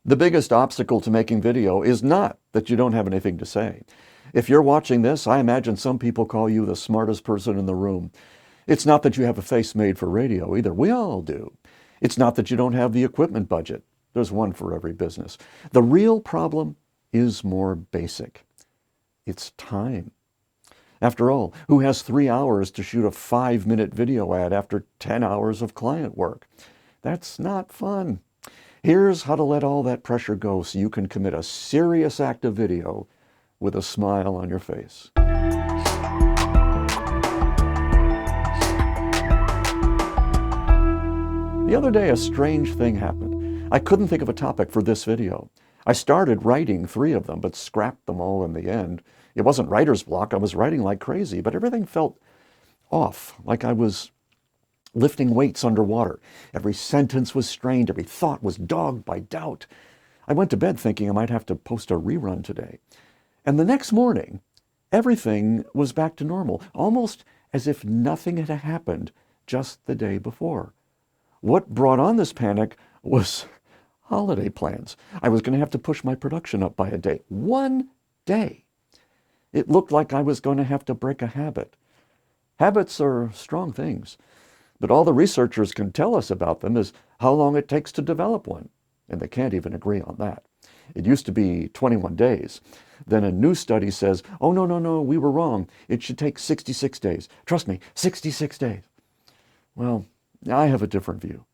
The biggest obstacle to making video is not that you don't have anything to say. If you're watching this, I imagine some people call you the smartest person in the room. It's not that you have a face made for radio either. We all do. It's not that you don't have the equipment budget. There's one for every business. The real problem is more basic. It's time. After all, who has 3 hours to shoot a 5-minute video ad after 10 hours of client work? That's not fun. Here's how to let all that pressure go so you can commit a serious act of video with a smile on your face. The other day, a strange thing happened. I couldn't think of a topic for this video. I started writing 3 of them, but scrapped them all in the end. It wasn't writer's block. I was writing like crazy, but everything felt off, like I was lifting weights underwater. Every sentence was strained. Every thought was dogged by doubt. I went to bed thinking I might have to post a rerun today. And the next morning, everything was back to normal, almost as if nothing had happened just the day before. What brought on this panic was holiday plans. I was going to have to push my production up by a day. 1 day. It looked like I was going to have to break a habit. Habits are strong things, but all the researchers can tell us about them is how long it takes to develop one, and they can't even agree on that. It used to be 21 days. Then a new study says, oh, no, we were wrong. It should take 66 days. Trust me, 66 days. Well, I have a different view.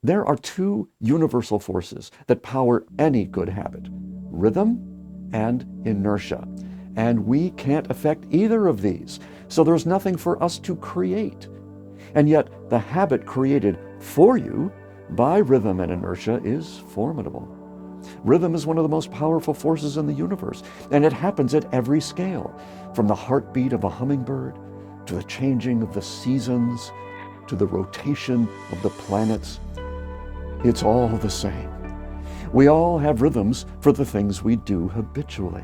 There are 2 universal forces that power any good habit: rhythm and inertia. And we can't affect either of these, so there's nothing for us to create. And yet, the habit created for you by rhythm and inertia is formidable. Rhythm is one of the most powerful forces in the universe, and it happens at every scale, from the heartbeat of a hummingbird, to the changing of the seasons, to the rotation of the planets. It's all the same. We all have rhythms for the things we do habitually.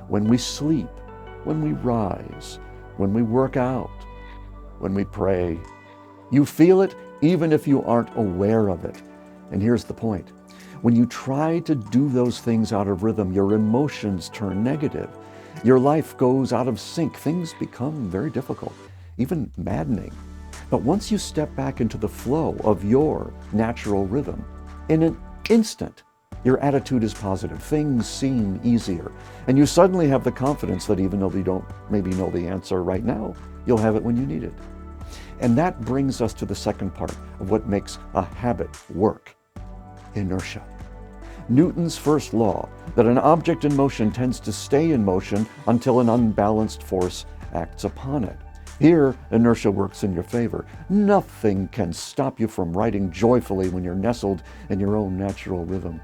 When we sleep, when we rise, when we work out, when we pray. You feel it even if you aren't aware of it. And here's the point. When you try to do those things out of rhythm, your emotions turn negative. Your life goes out of sync. Things become very difficult, even maddening. But once you step back into the flow of your natural rhythm, in an instant, your attitude is positive. Things seem easier. And you suddenly have the confidence that even though you don't maybe know the answer right now, you'll have it when you need it. And that brings us to the second part of what makes a habit work: inertia. Newton's first law, that an object in motion tends to stay in motion until an unbalanced force acts upon it. Here, inertia works in your favor. Nothing can stop you from writing joyfully when you're nestled in your own natural rhythm.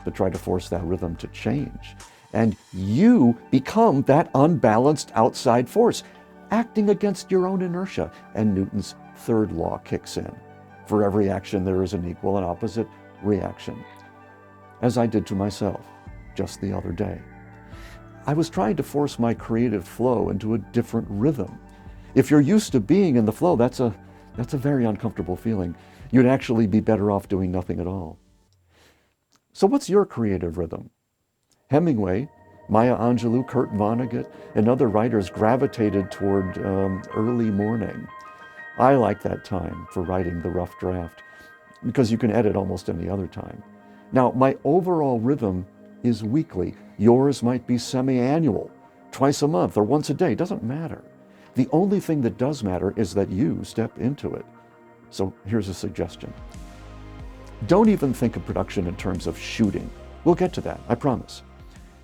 But try to force that rhythm to change, and you become that unbalanced outside force, acting against your own inertia, and Newton's third law kicks in. For every action, there is an equal and opposite reaction. As I did to myself just the other day. I was trying to force my creative flow into a different rhythm. If you're used to being in the flow, that's a very uncomfortable feeling. You'd actually be better off doing nothing at all. So what's your creative rhythm? Hemingway, Maya Angelou, Kurt Vonnegut, and other writers gravitated toward early morning. I like that time for writing the rough draft because you can edit almost any other time. Now, my overall rhythm is weekly. Yours might be semi-annual, twice a month or once a day, doesn't matter. The only thing that does matter is that you step into it. So here's a suggestion. Don't even think of production in terms of shooting. We'll get to that, I promise.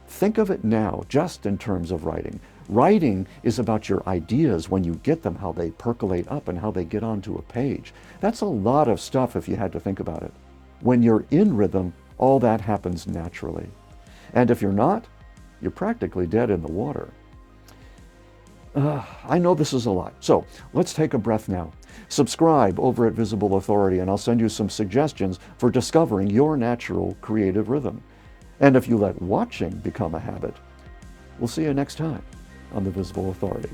Think of it now just in terms of writing. Writing is about your ideas when you get them, how they percolate up and how they get onto a page. That's a lot of stuff if you had to think about it. When you're in rhythm, all that happens naturally. And if you're not, you're practically dead in the water. I know this is a lot, so let's take a breath now. Subscribe over at Visible Authority and I'll send you some suggestions for discovering your natural creative rhythm. And if you let watching become a habit, we'll see you next time on the Visible Authority.